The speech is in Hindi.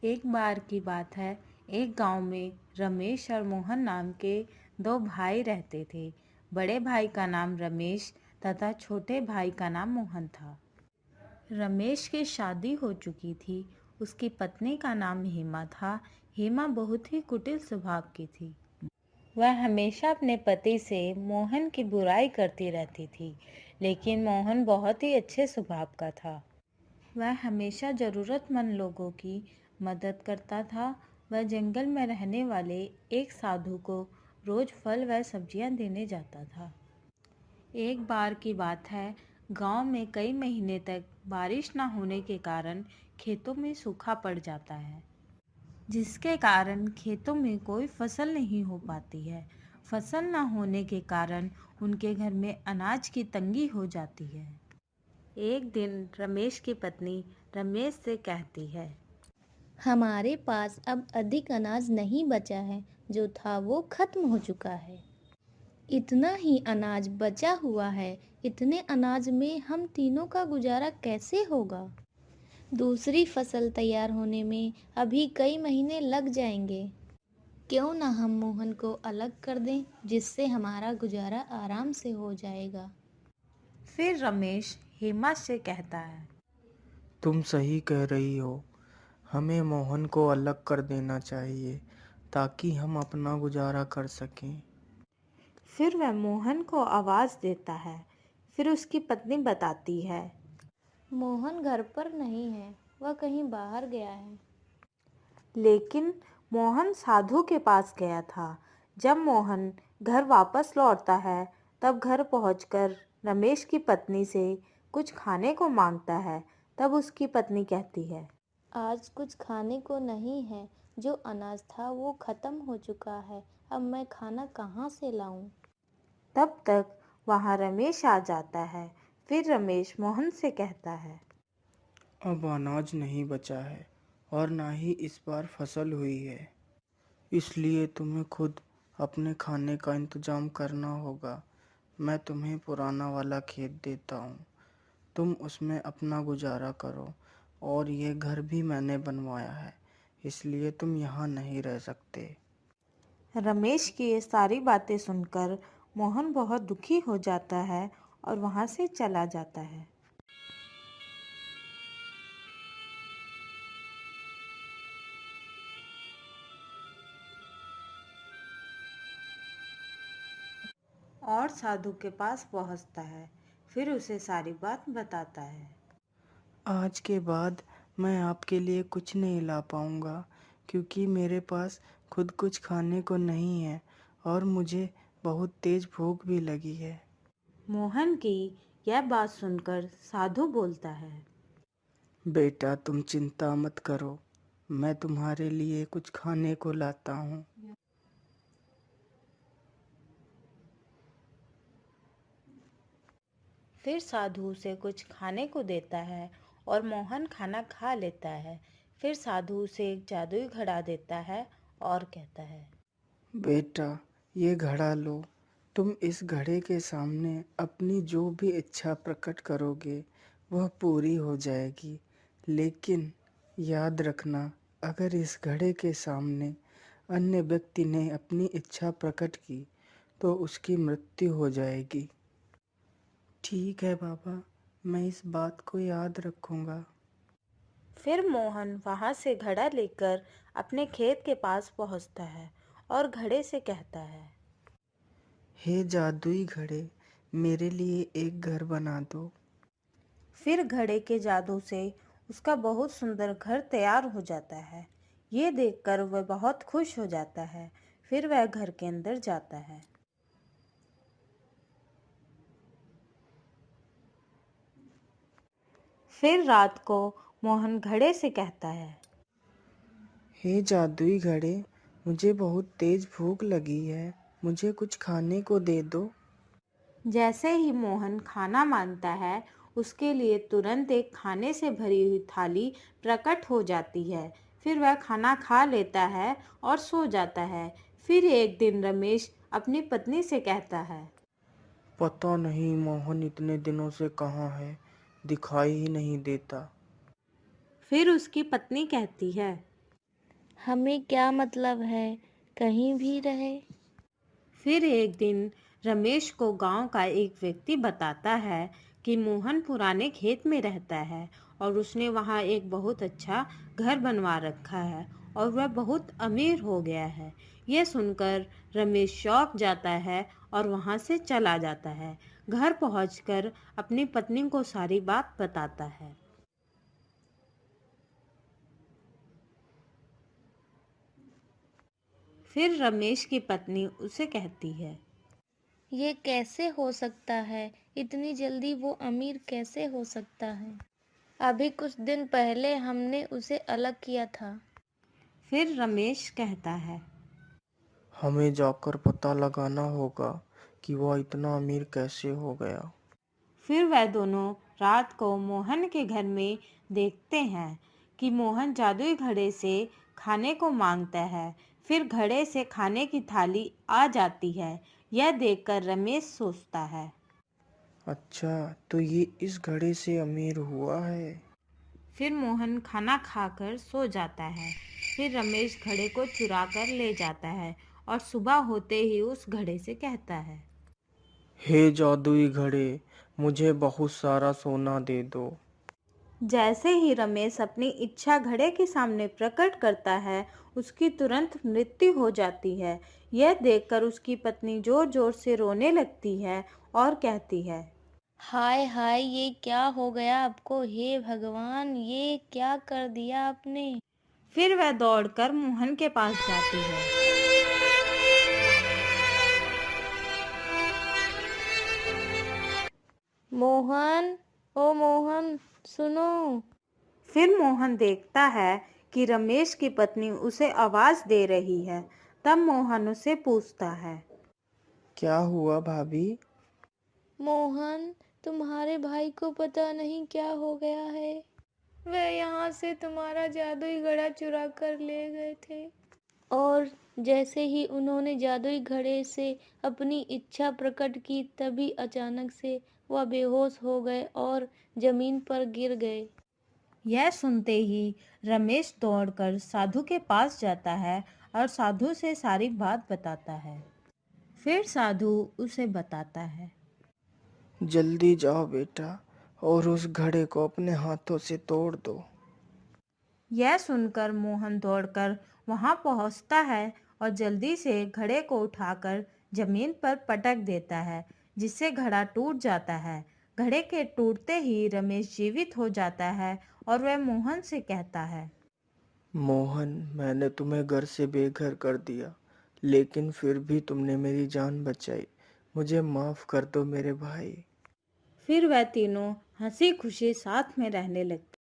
एक बार की बात है। एक गांव में रमेश और मोहन नाम के दो भाई रहते थे। बड़े भाई का नाम रमेश तथा छोटे भाई का नाम मोहन था। रमेश की शादी हो चुकी थी। उसकी पत्नी का नाम हेमा था। हेमा बहुत ही कुटिल स्वभाव की थी। वह हमेशा अपने पति से मोहन की बुराई करती रहती थी, लेकिन मोहन बहुत ही अच्छे स्वभाव का था। वह हमेशा ज़रूरतमंद लोगों की मदद करता था। वह जंगल में रहने वाले एक साधु को रोज़ फल व सब्जियां देने जाता था। एक बार की बात है। गांव में कई महीने तक बारिश न होने के कारण खेतों में सूखा पड़ जाता है, जिसके कारण खेतों में कोई फसल नहीं हो पाती है। फसल न होने के कारण उनके घर में अनाज की तंगी हो जाती है। एक दिन रमेश की पत्नी रमेश से कहती है, हमारे पास अब अधिक अनाज नहीं बचा है, जो था वो खत्म हो चुका है। इतना ही अनाज बचा हुआ है। इतने अनाज में हम तीनों का गुजारा कैसे होगा? दूसरी फसल तैयार होने में अभी कई महीने लग जाएंगे। क्यों ना हम मोहन को अलग कर दें, जिससे हमारा गुजारा आराम से हो जाएगा। फिर रमेश हेमा से कहता है, तुम सही कह रही हो। हमें मोहन को अलग कर देना चाहिए ताकि हम अपना गुजारा कर सकें। फिर वह मोहन को आवाज़ देता है। फिर उसकी पत्नी बताती है, मोहन घर पर नहीं है, वह कहीं बाहर गया है। लेकिन मोहन साधु के पास गया था। जब मोहन घर वापस लौटता है, तब घर पहुंचकर रमेश की पत्नी से कुछ खाने को मांगता है। तब उसकी पत्नी कहती है, आज कुछ खाने को नहीं है। जो अनाज था वो खत्म हो चुका है। अब मैं खाना कहाँ से लाऊं? तब तक वहाँ रमेश आ जाता है। फिर रमेश मोहन से कहता है, अब अनाज नहीं बचा है और ना ही इस बार फसल हुई है, इसलिए तुम्हें खुद अपने खाने का इंतजाम करना होगा। मैं तुम्हें पुराना वाला खेत देता हूँ, तुम उसमें अपना गुजारा करो। और ये घर भी मैंने बनवाया है, इसलिए तुम यहाँ नहीं रह सकते। रमेश की ये सारी बातें सुनकर मोहन बहुत दुखी हो जाता है और वहाँ से चला जाता है। और साधु के पास पहुँचता है। फिर उसे सारी बात बताता है। आज के बाद मैं आपके लिए कुछ नहीं ला पाऊँगा, क्योंकि मेरे पास खुद कुछ खाने को नहीं है और मुझे बहुत तेज़ भूख भी लगी है। मोहन की यह बात सुनकर साधु बोलता है, बेटा, तुम चिंता मत करो, मैं तुम्हारे लिए कुछ खाने को लाता हूँ। फिर साधु उसे कुछ खाने को देता है और मोहन खाना खा लेता है। फिर साधु उसे एक जादुई घड़ा देता है और कहता है, बेटा, ये घड़ा लो। तुम इस घड़े के सामने अपनी जो भी इच्छा प्रकट करोगे वह पूरी हो जाएगी। लेकिन याद रखना, अगर इस घड़े के सामने अन्य व्यक्ति ने अपनी इच्छा प्रकट की तो उसकी मृत्यु हो जाएगी। ठीक है बाबा, मैं इस बात को याद रखूंगा। फिर मोहन वहाँ से घड़ा लेकर अपने खेत के पास पहुँचता है और घड़े से कहता है, हे जादुई घड़े, मेरे लिए एक घर बना दो। फिर घड़े के जादू से उसका बहुत सुंदर घर तैयार हो जाता है। ये देखकर वह बहुत खुश हो जाता है। फिर वह घर के अंदर जाता है। फिर रात को मोहन घड़े से कहता है, हे जादुई घड़े, मुझे बहुत तेज भूख लगी है, मुझे कुछ खाने को दे दो। जैसे ही मोहन खाना मांगता है, उसके लिए तुरंत एक खाने से भरी हुई थाली प्रकट हो जाती है। फिर वह खाना खा लेता है और सो जाता है। फिर एक दिन रमेश अपनी पत्नी से कहता है, पता नहीं मोहन इतने दिनों से कहाँ है, दिखाई ही नहीं देता। फिर उसकी पत्नी कहती है, हमें क्या मतलब है, कहीं भी रहे। फिर एक दिन रमेश को गांव का एक व्यक्ति बताता है कि मोहन पुराने खेत में रहता है और उसने वहां एक बहुत अच्छा घर बनवा रखा है और वह बहुत अमीर हो गया है। यह सुनकर रमेश चौंक जाता है और वहां से चला जाता है। घर पहुंचकर अपनी पत्नी को सारी बात बताता है। फिर रमेश की पत्नी उसे कहती है, ये कैसे हो सकता है, इतनी जल्दी वो अमीर कैसे हो सकता है। अभी कुछ दिन पहले हमने उसे अलग किया था। फिर रमेश कहता है, हमें जाकर पता लगाना होगा कि वह इतना अमीर कैसे हो गया। फिर वह दोनों रात को मोहन के घर में देखते हैं कि मोहन जादुई घड़े से खाने को मांगता है। फिर घड़े से खाने की थाली आ जाती है। यह देखकर रमेश सोचता है। अच्छा, तो ये इस घड़े से अमीर हुआ है। फिर मोहन खाना खाकर सो जाता है। फिर रमेश घड़े को चुरा कर ले जाता है और सुबह होते ही उस घड़े से कहता है, हे जादुई घड़े, मुझे बहुत सारा सोना दे दो। जैसे ही रमेश अपनी इच्छा घड़े के सामने प्रकट करता है, उसकी तुरंत मृत्यु हो जाती है। यह देखकर उसकी पत्नी जोर जोर से रोने लगती है और कहती है, हाय हाय, ये क्या हो गया आपको, हे भगवान, ये क्या कर दिया आपने। फिर वह दौड़कर मोहन के पास जाती है। मोहन, ओ मोहन, सुनो। फिर मोहन देखता है कि रमेश की पत्नी उसे आवाज दे रही है। तब मोहन उसे पूछता है, क्या हुआ भाभी? मोहन, तुम्हारे भाई को पता नहीं क्या हो गया है। वह यहाँ से तुम्हारा जादुई घड़ा चुरा कर ले गए थे। और जैसे ही उन्होंने जादुई घड़े से अपनी इच्छा प्रकट की, तभी अचानक से वह बेहोश हो गए और जमीन पर गिर गए। यह सुनते ही रमेश दौड़कर साधु के पास जाता है और साधु से सारी बात बताता है। फिर साधु उसे बताता है, जल्दी जाओ बेटा और उस घड़े को अपने हाथों से तोड़ दो। यह सुनकर मोहन दौड़कर वहां पहुंचता है और जल्दी से घड़े को उठाकर जमीन पर पटक देता है, जिससे घड़ा टूट जाता है। घड़े के टूटते ही रमेश जीवित हो जाता है और वह मोहन से कहता है, मोहन, मैंने तुम्हें घर से बेघर कर दिया, लेकिन फिर भी तुमने मेरी जान बचाई। मुझे माफ कर दो मेरे भाई। फिर वह तीनों हंसी खुशी साथ में रहने लगते।